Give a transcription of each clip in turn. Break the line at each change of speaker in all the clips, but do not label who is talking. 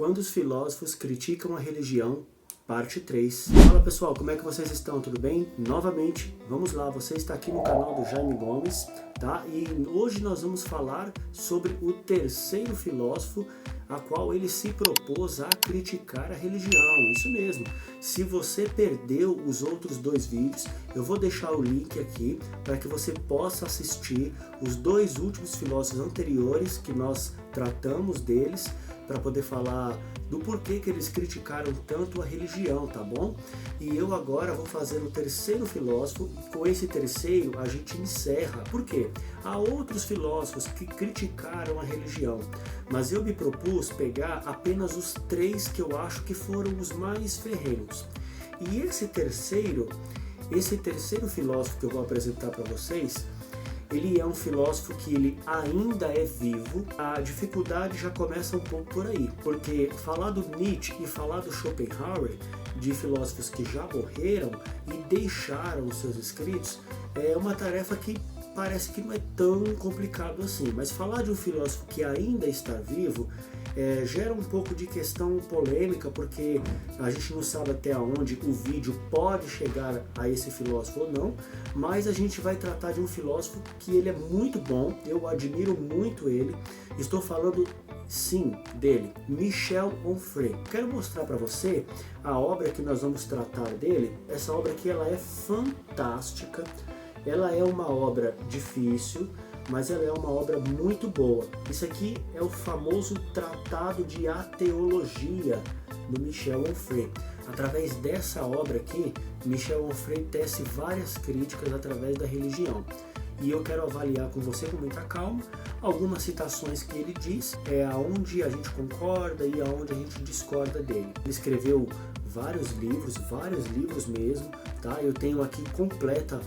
Quando os filósofos criticam a religião, parte 3. Fala pessoal, como é que vocês estão? Tudo bem? Novamente, vamos lá, você está aqui no canal do Jaime Gomes, tá? E hoje nós vamos falar sobre o terceiro filósofo, a qual ele se propôs a criticar a religião. Isso mesmo. Se você perdeu os outros dois vídeos, eu vou deixar o link aqui para que você possa assistir os dois últimos filósofos anteriores que nós tratamos deles, para poder falar do porquê que eles criticaram tanto a religião, tá bom? E eu agora vou fazer o terceiro filósofo, e com esse terceiro a gente encerra. Por quê? Há outros filósofos que criticaram a religião, mas eu me propus pegar apenas os três que eu acho que foram os mais ferrenhos. E esse terceiro filósofo que eu vou apresentar para vocês, ele é um filósofo que ele ainda é vivo. A dificuldade já começa um pouco por aí, porque falar do Nietzsche e falar do Schopenhauer, de filósofos que já morreram e deixaram os seus escritos, é uma tarefa que parece que não é tão complicado assim. Mas falar de um filósofo que ainda está vivo gera um pouco de questão polêmica, porque a gente não sabe até onde o vídeo pode chegar a esse filósofo ou não, mas a gente vai tratar de um filósofo que ele é muito bom, eu admiro muito ele. Estou falando sim dele, Michel Onfray. Quero mostrar para você a obra que nós vamos tratar dele. Essa obra aqui ela é fantástica, ela é uma obra difícil, mas ela é uma obra muito boa. Isso aqui é o famoso Tratado de Ateologia do Michel Onfray. Através dessa obra aqui, Michel Onfray tece várias críticas através da religião. E eu quero avaliar com você com muita calma algumas citações que ele diz, aonde a gente concorda e aonde a gente discorda dele. Ele escreveu vários livros mesmo, tá? Eu tenho aqui completa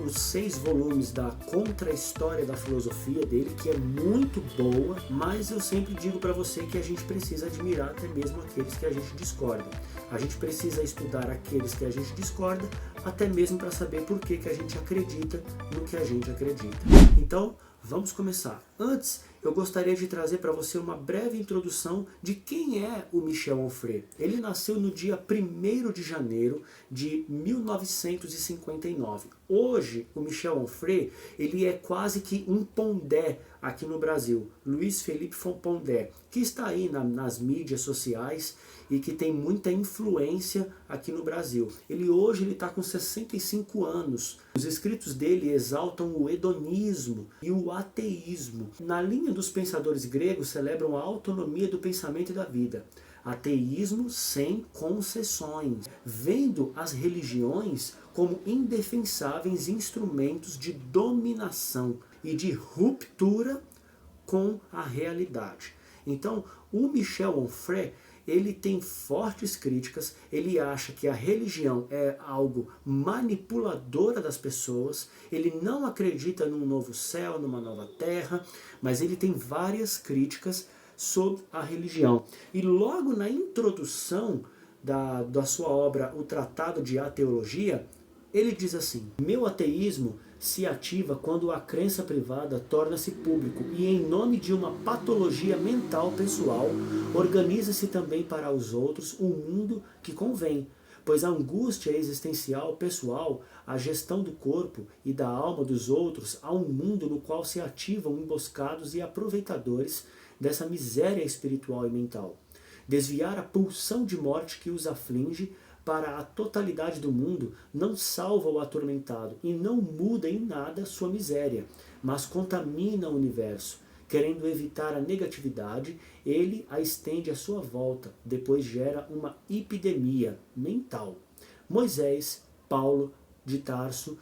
os 6 volumes da Contra-História da Filosofia dele, que é muito boa, mas eu sempre digo para você que a gente precisa admirar até mesmo aqueles que a gente discorda. A gente precisa estudar aqueles que a gente discorda, até mesmo para saber por que a gente acredita no que a gente acredita. Então, vamos começar. Antes, eu gostaria de trazer para você uma breve introdução de quem é o Michel Onfray. Ele nasceu no dia 1º de janeiro de 1959. Hoje, o Michel Onfray, ele é quase que um Pondé aqui no Brasil. Luiz Felipe Pondé, que está aí nas mídias sociais e que tem muita influência aqui no Brasil. Hoje ele está com 65 anos. Os escritos dele exaltam o hedonismo e o ateísmo. Na linha dos pensadores gregos, celebram a autonomia do pensamento e da vida. Ateísmo sem concessões, vendo as religiões como indefensáveis instrumentos de dominação e de ruptura com a realidade. Então, o Michel Onfray, ele tem fortes críticas, ele acha que a religião é algo manipuladora das pessoas, ele não acredita num novo céu, numa nova terra, mas ele tem várias críticas sobre a religião. E logo na introdução da sua obra, o Tratado de Ateologia, ele diz assim: meu ateísmo se ativa quando a crença privada torna-se público e, em nome de uma patologia mental pessoal, organiza-se também para os outros um mundo que convém, pois a angústia existencial pessoal, a gestão do corpo e da alma dos outros, há um mundo no qual se ativam emboscados e aproveitadores dessa miséria espiritual e mental. Desviar a pulsão de morte que os aflige para a totalidade do mundo não salva o atormentado e não muda em nada sua miséria, mas contamina o universo. Querendo evitar a negatividade, ele a estende à sua volta, depois gera uma epidemia mental. Moisés, Paulo de Tarso,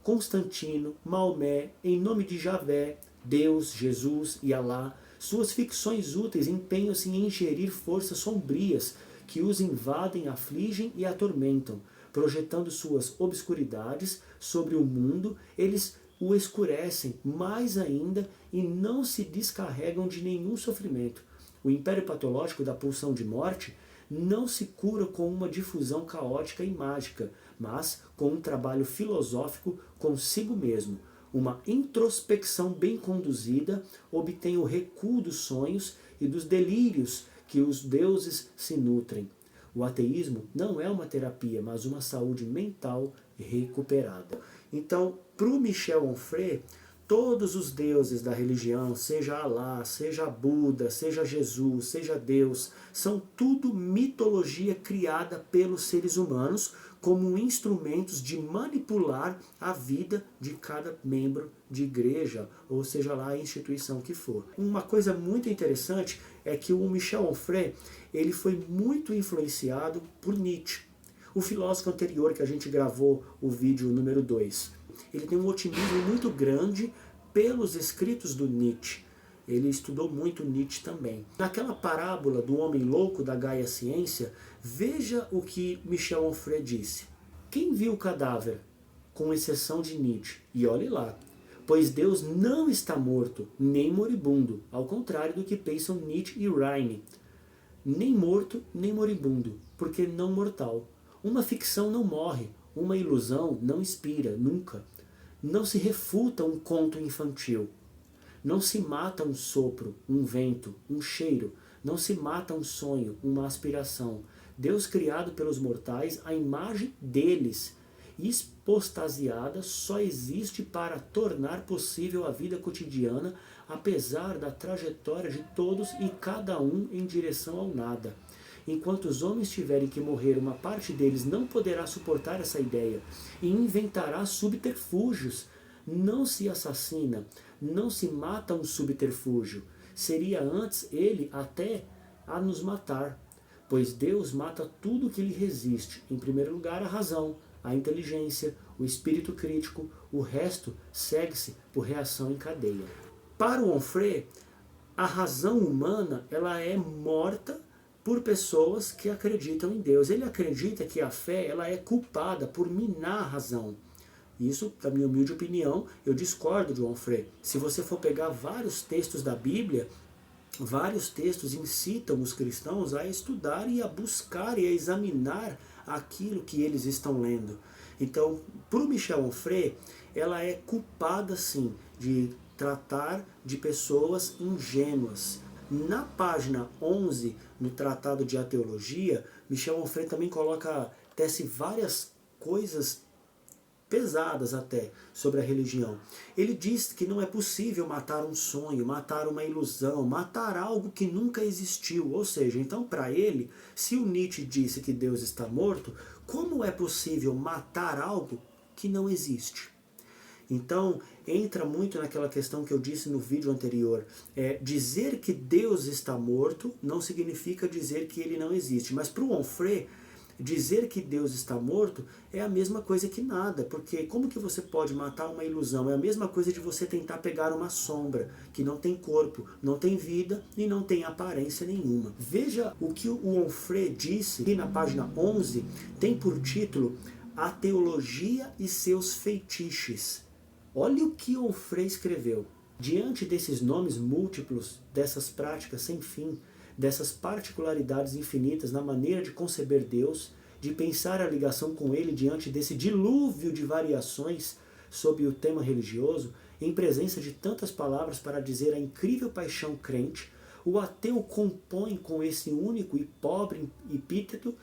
Constantino, Maomé, em nome de Javé, Deus, Jesus e Alá, suas ficções úteis empenham-se em ingerir forças sombrias que os invadem, afligem e atormentam. Projetando suas obscuridades sobre o mundo, eles o escurecem mais ainda e não se descarregam de nenhum sofrimento. O império patológico da pulsão de morte não se cura com uma difusão caótica e mágica, mas com um trabalho filosófico consigo mesmo. Uma introspecção bem conduzida obtém o recuo dos sonhos e dos delírios que os deuses se nutrem. O ateísmo não é uma terapia, mas uma saúde mental recuperada. Então, para o Michel Onfray, todos os deuses da religião, seja Alá, seja Buda, seja Jesus, seja Deus, são tudo mitologia criada pelos seres humanos como instrumentos de manipular a vida de cada membro de igreja, ou seja lá a instituição que for. Uma coisa muito interessante é que o Michel Onfray, ele foi muito influenciado por Nietzsche, o filósofo anterior que a gente gravou o vídeo número 2. Ele tem um otimismo muito grande pelos escritos do Nietzsche. Ele estudou muito Nietzsche também. Naquela parábola do homem louco da Gaia Ciência, veja o que Michel Onfray disse. Quem viu o cadáver, com exceção de Nietzsche? E olhe lá. Pois Deus não está morto, nem moribundo, ao contrário do que pensam Nietzsche e Rhine. Nem morto, nem moribundo, porque não mortal. Uma ficção não morre, uma ilusão não inspira, nunca. Não se refuta um conto infantil. Não se mata um sopro, um vento, um cheiro. Não se mata um sonho, uma aspiração. Deus criado pelos mortais, a imagem deles, expostasiada, só existe para tornar possível a vida cotidiana, apesar da trajetória de todos e cada um em direção ao nada. Enquanto os homens tiverem que morrer, uma parte deles não poderá suportar essa ideia e inventará subterfúgios. Não se assassina, não se mata um subterfúgio. Seria antes ele até a nos matar, pois Deus mata tudo que lhe resiste. Em primeiro lugar, a razão, a inteligência, o espírito crítico, o resto segue-se por reação em cadeia. Para o Onfray, a razão humana ela é morta por pessoas que acreditam em Deus. Ele acredita que a fé ela é culpada por minar a razão. Isso, na minha humilde opinião, eu discordo de Onfray. Se você for pegar vários textos da Bíblia, vários textos incitam os cristãos a estudar e a buscar e a examinar aquilo que eles estão lendo. Então, para o Michel Onfray, ela é culpada sim de tratar de pessoas ingênuas. Na página 11, no Tratado de Ateologia, Michel Onfray também tece várias coisas pesadas até sobre a religião. Ele diz que não é possível matar um sonho, matar uma ilusão, matar algo que nunca existiu. Ou seja, então para ele, se o Nietzsche disse que Deus está morto, como é possível matar algo que não existe? Então, entra muito naquela questão que eu disse no vídeo anterior. Dizer que Deus está morto não significa dizer que ele não existe. Mas para o Onfray, dizer que Deus está morto é a mesma coisa que nada. Porque como que você pode matar uma ilusão? É a mesma coisa de você tentar pegar uma sombra que não tem corpo, não tem vida e não tem aparência nenhuma. Veja o que o Onfray disse aqui na página 11, tem por título A Teologia e seus Feitiços. Olha o que Onfray escreveu. Diante desses nomes múltiplos, dessas práticas sem fim, dessas particularidades infinitas na maneira de conceber Deus, de pensar a ligação com Ele diante desse dilúvio de variações sobre o tema religioso, em presença de tantas palavras para dizer a incrível paixão crente, o ateu compõe com esse único e pobre epíteto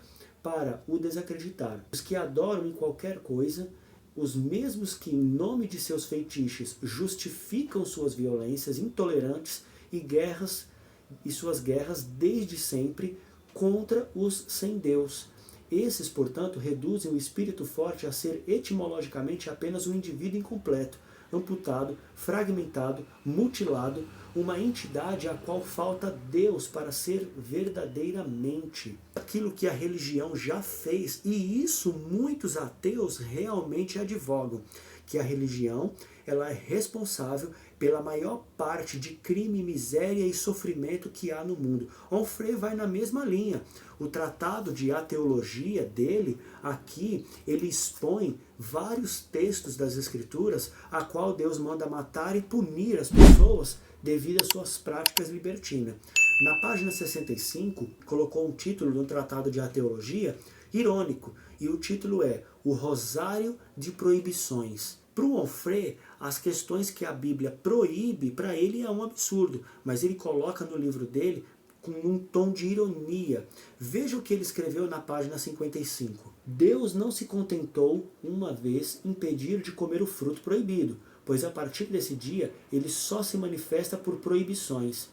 para o desacreditar. Os que adoram em qualquer coisa, os mesmos que, em nome de seus feitiços, justificam suas violências intolerantes e suas guerras desde sempre contra os sem Deus. Esses, portanto, reduzem o espírito forte a ser etimologicamente apenas um indivíduo incompleto, amputado, fragmentado, mutilado, uma entidade a qual falta Deus para ser verdadeiramente aquilo que a religião já fez. E isso muitos ateus realmente advogam, que a religião ela é responsável pela maior parte de crime, miséria e sofrimento que há no mundo. Onfray vai na mesma linha. O tratado de ateologia dele, aqui, ele expõe vários textos das Escrituras a qual Deus manda matar e punir as pessoas devido às suas práticas libertinas. Na página 65, colocou um título no tratado de ateologia irônico, e o título é O Rosário de Proibições. Para o Onfray, as questões que a Bíblia proíbe, para ele é um absurdo, mas ele coloca no livro dele com um tom de ironia. Veja o que ele escreveu na página 55. Deus não se contentou, uma vez, em pedir de comer o fruto proibido, pois a partir desse dia ele só se manifesta por proibições.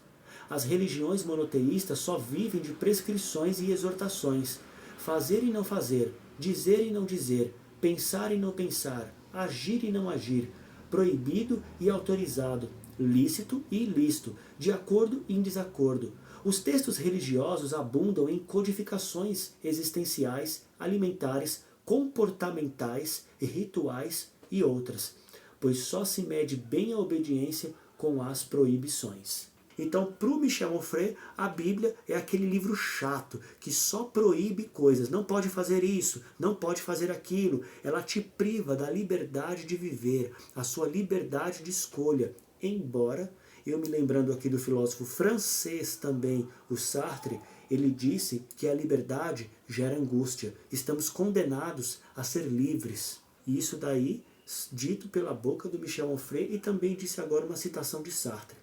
As religiões monoteístas só vivem de prescrições e exortações. Fazer e não fazer, dizer e não dizer, pensar e não pensar, agir e não agir, proibido e autorizado, lícito e ilícito, de acordo e em desacordo. Os textos religiosos abundam em codificações existenciais, alimentares, comportamentais, rituais e outras, pois só se mede bem a obediência com as proibições. Então, para o Michel Onfray, a Bíblia é aquele livro chato, que só proíbe coisas. Não pode fazer isso, não pode fazer aquilo. Ela te priva da liberdade de viver, a sua liberdade de escolha. Embora, eu me lembrando aqui do filósofo francês também, o Sartre, ele disse que a liberdade gera angústia. Estamos condenados a ser livres. E isso daí, dito pela boca do Michel Onfray, e também disse agora uma citação de Sartre.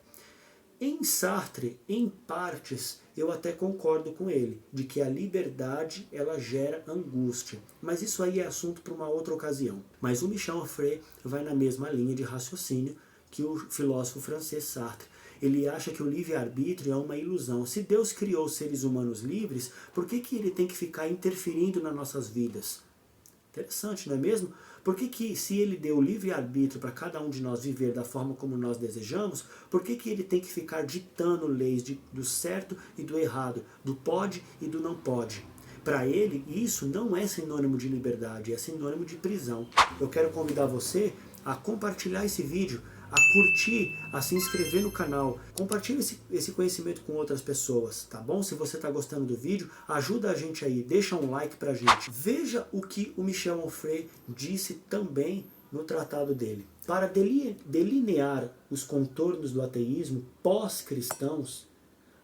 Em Sartre, em partes, eu até concordo com ele, de que a liberdade ela gera angústia. Mas isso aí é assunto para uma outra ocasião. Mas o Michel Onfray vai na mesma linha de raciocínio que o filósofo francês Sartre. Ele acha que o livre-arbítrio é uma ilusão. Se Deus criou seres humanos livres, por que ele tem que ficar interferindo nas nossas vidas? Interessante, não é mesmo? Por que se ele deu livre-arbítrio para cada um de nós viver da forma como nós desejamos, por que ele tem que ficar ditando leis do certo e do errado, do pode e do não pode? Para ele, isso não é sinônimo de liberdade, é sinônimo de prisão. Eu quero convidar você a compartilhar esse vídeo, a curtir, a se inscrever no canal. Compartilhe esse conhecimento com outras pessoas, tá bom? Se você está gostando do vídeo, ajuda a gente aí, deixa um like pra gente. Veja o que o Michel Onfray disse também no tratado dele. Para delinear os contornos do ateísmo pós-cristãos,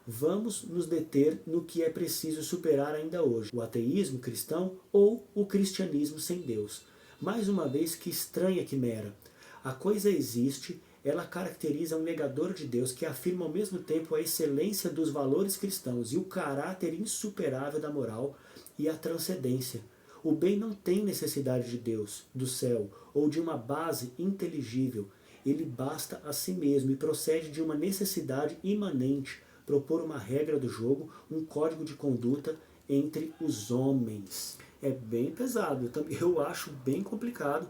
vamos nos deter no que é preciso superar ainda hoje: o ateísmo cristão ou o cristianismo sem Deus. Mais uma vez, que estranha quimera. A coisa existe, ela caracteriza um negador de Deus que afirma ao mesmo tempo a excelência dos valores cristãos e o caráter insuperável da moral e a transcendência. O bem não tem necessidade de Deus, do céu ou de uma base inteligível. Ele basta a si mesmo e procede de uma necessidade imanente, propor uma regra do jogo, um código de conduta entre os homens. É bem pesado, eu acho bem complicado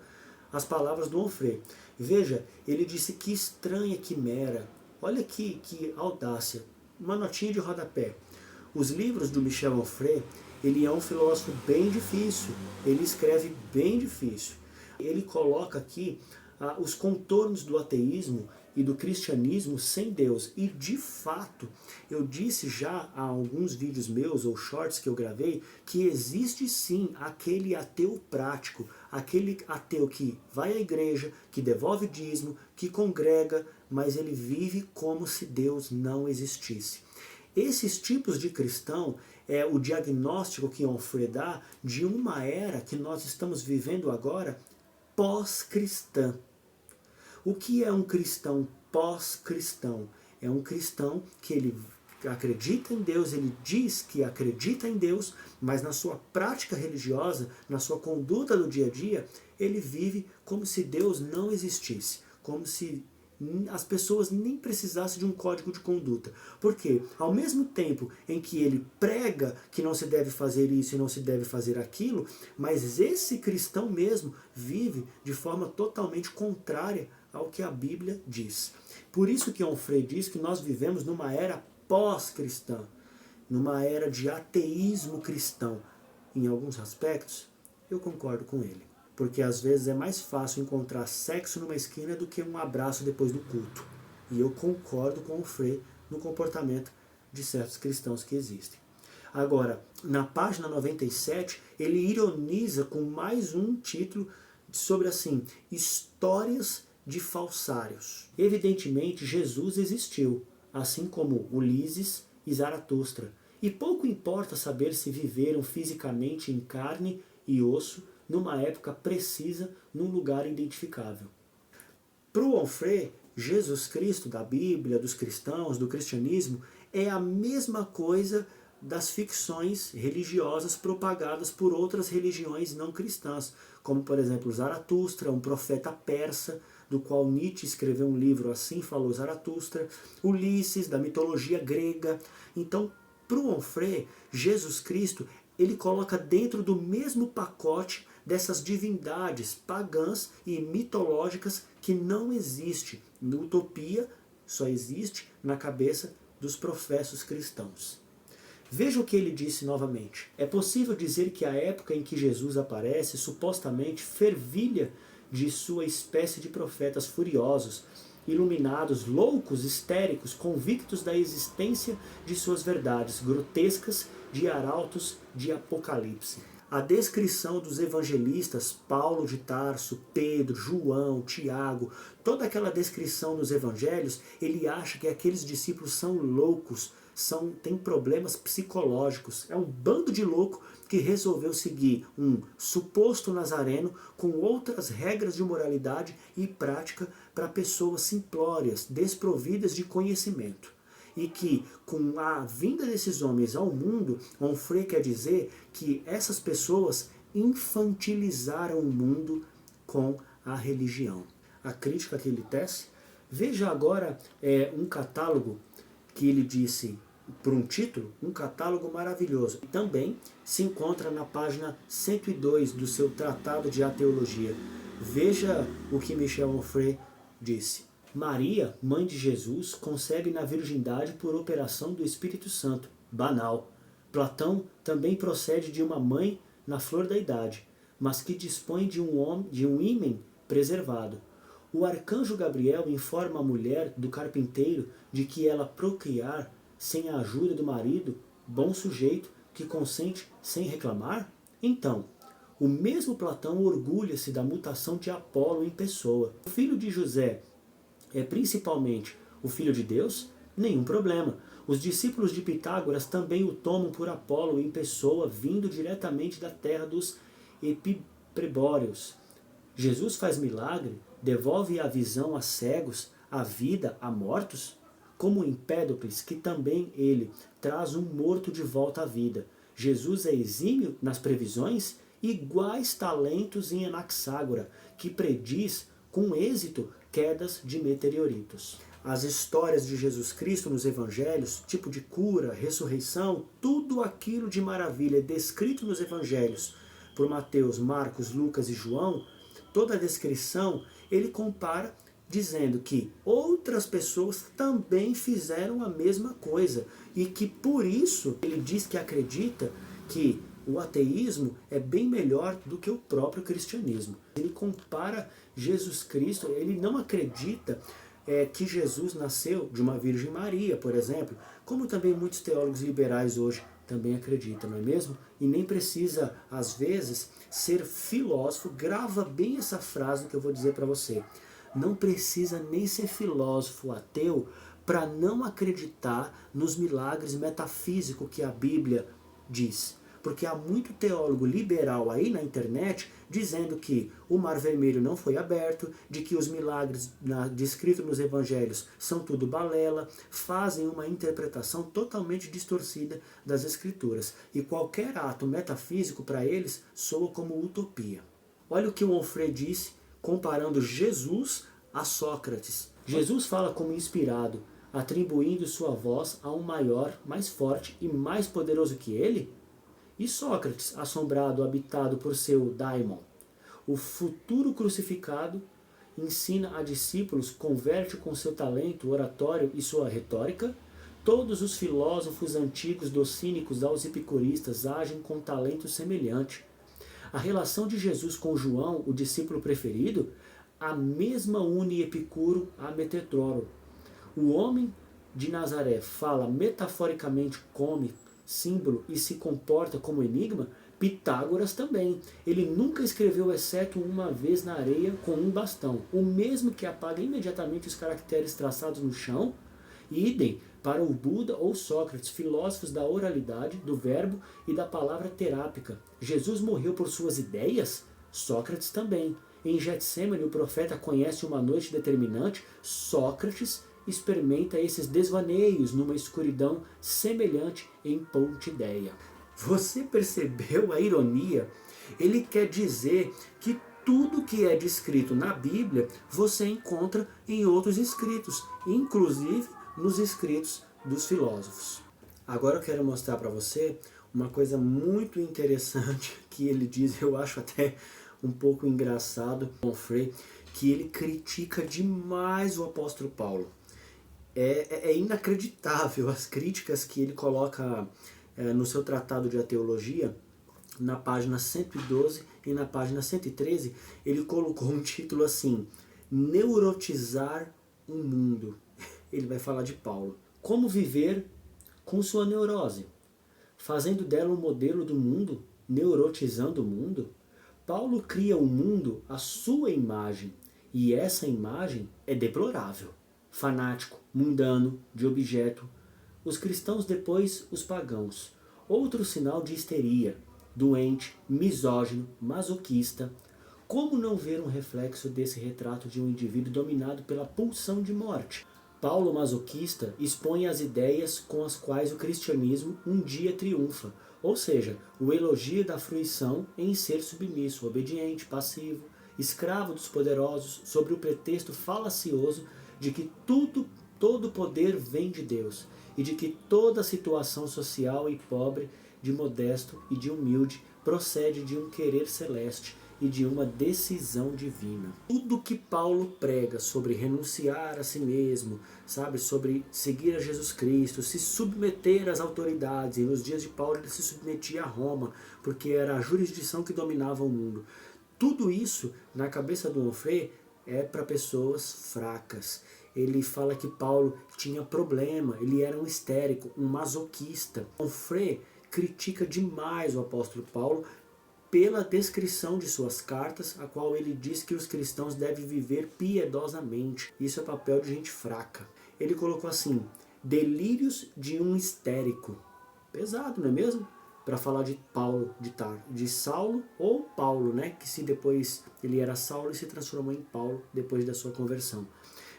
as palavras do Onfray. Veja, ele disse que estranha quimera. Olha que audácia. Uma notinha de rodapé. Os livros do Michel Onfray, ele é um filósofo bem difícil. Ele escreve bem difícil. Ele coloca aqui os contornos do ateísmo e do cristianismo sem Deus. E de fato, eu disse já há alguns vídeos meus ou shorts que eu gravei, que existe sim aquele ateu prático, aquele ateu que vai à igreja, que devolve dízimo, que congrega, mas ele vive como se Deus não existisse. Esses tipos de cristão é o diagnóstico que Onfray dá de uma era que nós estamos vivendo agora pós-cristã. O que é um cristão pós-cristão? É um cristão que ele acredita em Deus, ele diz que acredita em Deus, mas na sua prática religiosa, na sua conduta do dia a dia, ele vive como se Deus não existisse, como se as pessoas nem precisassem de um código de conduta. Porque ao mesmo tempo em que ele prega que não se deve fazer isso e não se deve fazer aquilo, mas esse cristão mesmo vive de forma totalmente contrária ao que a Bíblia diz. Por isso que Onfray diz que nós vivemos numa era pós-cristã, numa era de ateísmo cristão. Em alguns aspectos, eu concordo com ele. Porque às vezes é mais fácil encontrar sexo numa esquina do que um abraço depois do culto. E eu concordo com Onfray no comportamento de certos cristãos que existem. Agora, na página 97, ele ironiza com mais um título sobre assim, histórias de falsários. Evidentemente, Jesus existiu, assim como Ulisses e Zaratustra. E pouco importa saber se viveram fisicamente em carne e osso, numa época precisa, num lugar identificável. Para o Onfray, Jesus Cristo da Bíblia, dos cristãos, do cristianismo, é a mesma coisa das ficções religiosas propagadas por outras religiões não cristãs, como por exemplo Zaratustra, um profeta persa, do qual Nietzsche escreveu um livro, Assim Falou Zaratustra, Ulisses, da mitologia grega. Então, para o Onfray, Jesus Cristo, ele coloca dentro do mesmo pacote dessas divindades pagãs e mitológicas que não existe na utopia, só existe na cabeça dos professos cristãos. Veja o que ele disse novamente. É possível dizer que a época em que Jesus aparece supostamente fervilha de sua espécie de profetas furiosos, iluminados, loucos, histéricos, convictos da existência de suas verdades grotescas de arautos de Apocalipse. A descrição dos evangelistas, Paulo de Tarso, Pedro, João, Tiago, toda aquela descrição nos evangelhos, ele acha que aqueles discípulos são loucos, têm problemas psicológicos. É um bando de louco que resolveu seguir um suposto nazareno com outras regras de moralidade e prática para pessoas simplórias, desprovidas de conhecimento. E que, com a vinda desses homens ao mundo, Onfray quer dizer que essas pessoas infantilizaram o mundo com a religião. A crítica que ele tece, veja agora um catálogo que ele disse por um título, um catálogo maravilhoso. Também se encontra na página 102 do seu Tratado de Ateologia. Veja o que Michel Onfray disse. Maria, mãe de Jesus, concebe na virgindade por operação do Espírito Santo. Banal. Platão também procede de uma mãe na flor da idade, mas que dispõe de um ímen preservado. O arcanjo Gabriel informa a mulher do carpinteiro de que ela procriar sem a ajuda do marido, bom sujeito, que consente sem reclamar? Então, o mesmo Platão orgulha-se da mutação de Apolo em pessoa. O filho de José é principalmente o Filho de Deus? Nenhum problema. Os discípulos de Pitágoras também o tomam por Apolo em pessoa, vindo diretamente da terra dos Epiprebóreos. Jesus faz milagre, devolve a visão a cegos, a vida a mortos? Como Empédocles, que também ele traz um morto de volta à vida. Jesus é exímio nas previsões? Iguais talentos em Anaxágora, que prediz com êxito quedas de meteoritos. As histórias de Jesus Cristo nos evangelhos, tipo de cura, ressurreição, tudo aquilo de maravilha descrito nos evangelhos por Mateus, Marcos, Lucas e João, toda a descrição ele compara dizendo que outras pessoas também fizeram a mesma coisa e que por isso ele diz que acredita que o ateísmo é bem melhor do que o próprio cristianismo. Ele compara Jesus Cristo, ele não acredita que Jesus nasceu de uma Virgem Maria, por exemplo, como também muitos teólogos liberais hoje também acreditam, não é mesmo? E nem precisa, às vezes, ser filósofo. Grava bem essa frase que eu vou dizer para você. Não precisa nem ser filósofo ateu para não acreditar nos milagres metafísicos que a Bíblia diz. Porque há muito teólogo liberal aí na internet dizendo que o Mar Vermelho não foi aberto, de que os milagres descritos nos evangelhos são tudo balela, fazem uma interpretação totalmente distorcida das escrituras. E qualquer ato metafísico para eles soa como utopia. Olha o que o Onfray disse comparando Jesus a Sócrates. Jesus fala como inspirado, atribuindo sua voz a um maior, mais forte e mais poderoso que ele? E Sócrates, assombrado, habitado por seu daimon? O futuro crucificado ensina a discípulos, converte com seu talento oratório e sua retórica? Todos os filósofos antigos dos cínicos aos epicuristas agem com talento semelhante. A relação de Jesus com João, o discípulo preferido, a mesma une Epicuro a Metetroro. O homem de Nazaré fala metaforicamente, come, símbolo e se comporta como enigma? Pitágoras também. Ele nunca escreveu exceto uma vez na areia com um bastão, o mesmo que apaga imediatamente os caracteres traçados no chão. Idem para o Buda ou Sócrates, filósofos da oralidade, do verbo e da palavra terápica. Jesus morreu por suas ideias? Sócrates também. Em Getsêmani, o profeta conhece uma noite determinante? Sócrates experimenta esses desvaneios numa escuridão semelhante em Pontideia. Você percebeu a ironia? Ele quer dizer que tudo que é descrito na Bíblia você encontra em outros escritos, inclusive nos escritos dos filósofos. Agora eu quero mostrar para você uma coisa muito interessante que ele diz, eu acho até um pouco engraçado, Onfray, que ele critica demais o apóstolo Paulo. É inacreditável as críticas que ele coloca no seu tratado de teologia. Na página 112 e na página 113, ele colocou um título assim: Neurotizar o mundo. Ele vai falar de Paulo. Como viver com sua neurose? Fazendo dela um modelo do mundo? Neurotizando o mundo? Paulo cria o mundo à sua imagem, e essa imagem é deplorável. Fanático, mundano, de objeto. Os cristãos depois os pagãos. Outro sinal de histeria. Doente, misógino, masoquista. Como não ver um reflexo desse retrato de um indivíduo dominado pela pulsão de morte? Paulo masoquista expõe as ideias com as quais o cristianismo um dia triunfa, ou seja, o elogio da fruição em ser submisso, obediente, passivo, escravo dos poderosos, sob o pretexto falacioso de que todo poder vem de Deus, e de que toda situação social e pobre, de modesto e de humilde, procede de um querer celeste e de uma decisão divina. Tudo que Paulo prega sobre renunciar a si mesmo, sabe, sobre seguir a Jesus Cristo, se submeter às autoridades, e nos dias de Paulo ele se submetia a Roma, porque era a jurisdição que dominava o mundo. Tudo isso, na cabeça do Onfray, é para pessoas fracas. Ele fala que Paulo tinha problema, ele era um histérico, um masoquista. Onfray critica demais o apóstolo Paulo pela descrição de suas cartas, a qual ele diz que os cristãos devem viver piedosamente. Isso é papel de gente fraca. Ele colocou assim: delírios de um histérico. Pesado, não é mesmo? Para falar de Paulo, de Saulo ou Paulo, né? Que se depois ele era Saulo e se transformou em Paulo depois da sua conversão.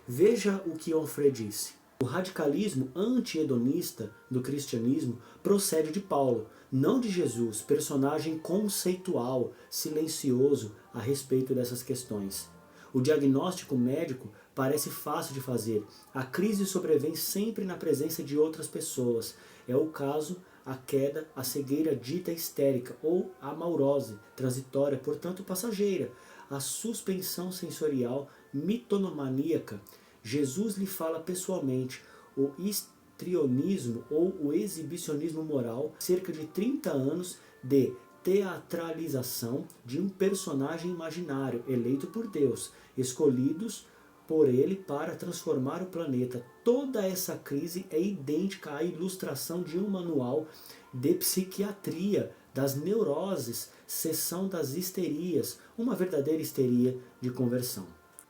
Veja o que Onfray disse. O radicalismo anti-hedonista do cristianismo procede de Paulo, não de Jesus, personagem conceitual, silencioso a respeito dessas questões. O diagnóstico médico parece fácil de fazer. A crise sobrevém sempre na presença de outras pessoas. É o caso, a queda, a cegueira dita histérica ou a maurose, transitória, portanto passageira, a suspensão sensorial mitomaníaca. Jesus lhe fala pessoalmente. O histrionismo ou o exibicionismo moral, cerca de 30 anos de teatralização de um personagem imaginário eleito por Deus, escolhidos por ele para transformar o planeta. Toda essa crise é idêntica à ilustração de um manual de psiquiatria das neuroses, seção das histerias, uma verdadeira histeria de conversão.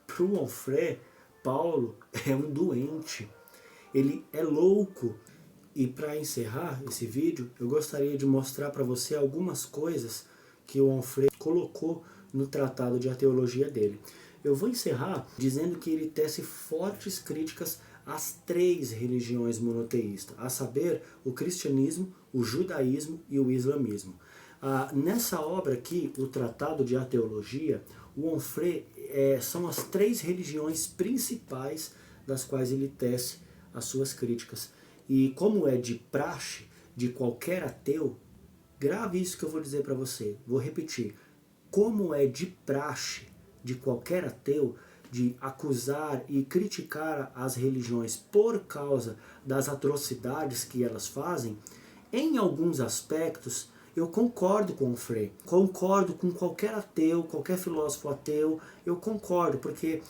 Para o Onfray, Paulo é um doente, ele é louco. E para encerrar esse vídeo, eu gostaria de mostrar para você algumas coisas que o Onfray colocou no tratado de teologia dele. Eu vou encerrar dizendo que ele tece fortes críticas às 3 religiões monoteístas, a saber, o cristianismo, o judaísmo e o islamismo. Nessa obra aqui, o Tratado de Teologia, o Onfray são as 3 religiões principais das quais ele tece as suas críticas. E como é de praxe de qualquer ateu, grave isso que eu vou dizer para você, vou repetir, como é de praxe de qualquer ateu de acusar e criticar as religiões por causa das atrocidades que elas fazem, em alguns aspectos eu concordo com o Onfray, concordo com qualquer ateu, qualquer filósofo ateu, eu concordo, porque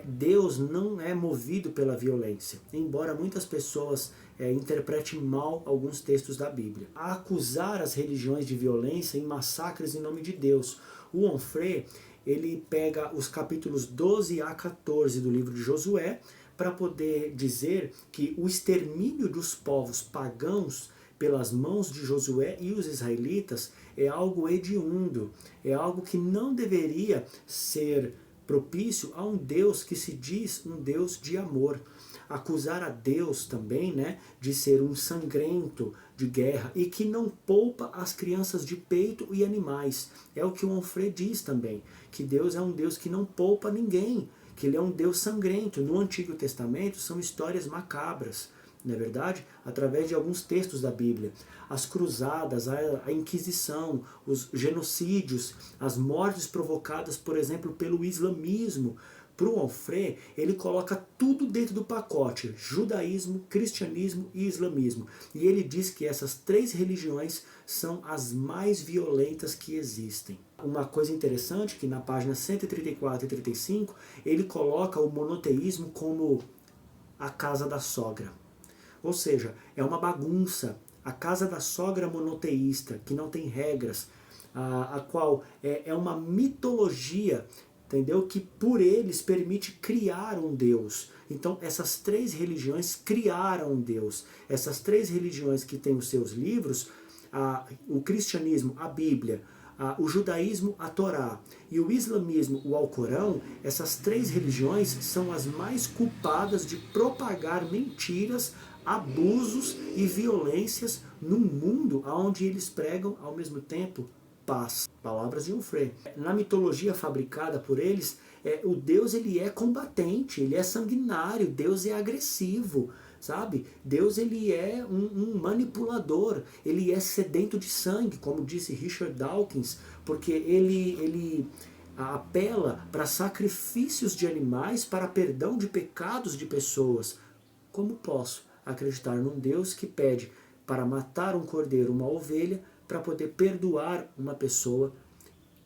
Deus não é movido pela violência, embora muitas pessoas interpretem mal alguns textos da Bíblia. A acusar as religiões de violência em massacres em nome de Deus. O Onfray, ele pega os capítulos 12 a 14 do livro de Josué para poder dizer que o extermínio dos povos pagãos pelas mãos de Josué e os israelitas é algo hediondo, é algo que não deveria ser propício a um Deus que se diz um Deus de amor. acusar a Deus também, né, de ser um sangrento de guerra e que não poupa as crianças de peito e animais. É o que o Onfray diz também, que Deus é um Deus que não poupa ninguém, que ele é um Deus sangrento. No Antigo Testamento são histórias macabras, não é verdade? Através de alguns textos da Bíblia. As cruzadas, a Inquisição, os genocídios, as mortes provocadas, por exemplo, pelo islamismo. Para o Onfray, ele coloca tudo dentro do pacote, judaísmo, cristianismo e islamismo. E ele diz que essas três religiões são as mais violentas que existem. Uma coisa interessante que na página 134 e 35, ele coloca o monoteísmo como a casa da sogra. Ou seja, é uma bagunça, a casa da sogra monoteísta, que não tem regras, a qual é uma mitologia, entendeu? Que por eles permite criar um Deus. Então essas três religiões criaram um Deus. Essas três religiões que têm os seus livros, o cristianismo, a Bíblia, o judaísmo, a Torá, e o islamismo, o Alcorão, essas três religiões são as mais culpadas de propagar mentiras, abusos e violências num mundo onde eles pregam ao mesmo tempo paz. Palavras de Onfray. Na mitologia fabricada por eles, o Deus ele é combatente, ele é sanguinário, Deus é agressivo, sabe? Deus ele é um manipulador, ele é sedento de sangue, como disse Richard Dawkins, porque ele apela para sacrifícios de animais para perdão de pecados de pessoas. Como posso acreditar num Deus que pede para matar um cordeiro, uma ovelha, para poder perdoar uma pessoa?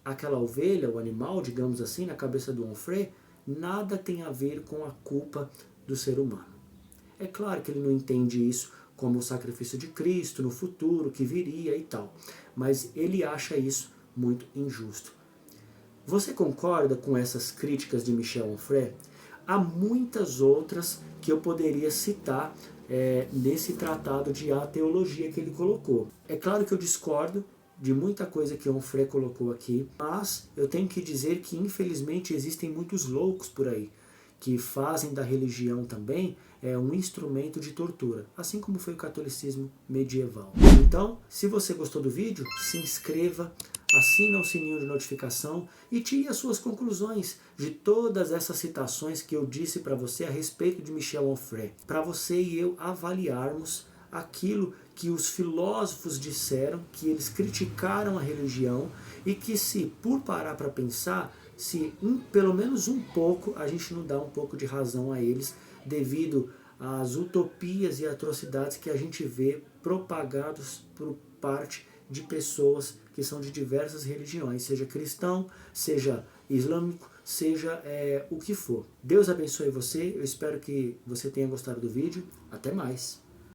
Aquela ovelha, o animal, digamos assim, na cabeça do Onfray, nada tem a ver com a culpa do ser humano. É claro que ele não entende isso como o sacrifício de Cristo no futuro, que viria e tal, mas ele acha isso muito injusto. Você concorda com essas críticas de Michel Onfray? Há muitas outras que eu poderia citar nesse tratado de ateologia que ele colocou. É claro que eu discordo de muita coisa que Onfray colocou aqui, mas eu tenho que dizer que infelizmente existem muitos loucos por aí, que fazem da religião também um instrumento de tortura, assim como foi o catolicismo medieval. Então, se você gostou do vídeo, se inscreva, assina o sininho de notificação e tire as suas conclusões de todas essas citações que eu disse para você a respeito de Michel Onfray, para você e eu avaliarmos aquilo que os filósofos disseram, que eles criticaram a religião e que, se por parar para pensar, se pelo menos um pouco a gente não dá um pouco de razão a eles devido às utopias e atrocidades que a gente vê propagados por parte de pessoas que são de diversas religiões, seja cristão, seja islâmico, seja o que for. Deus abençoe você, eu espero que você tenha gostado do vídeo. Até mais!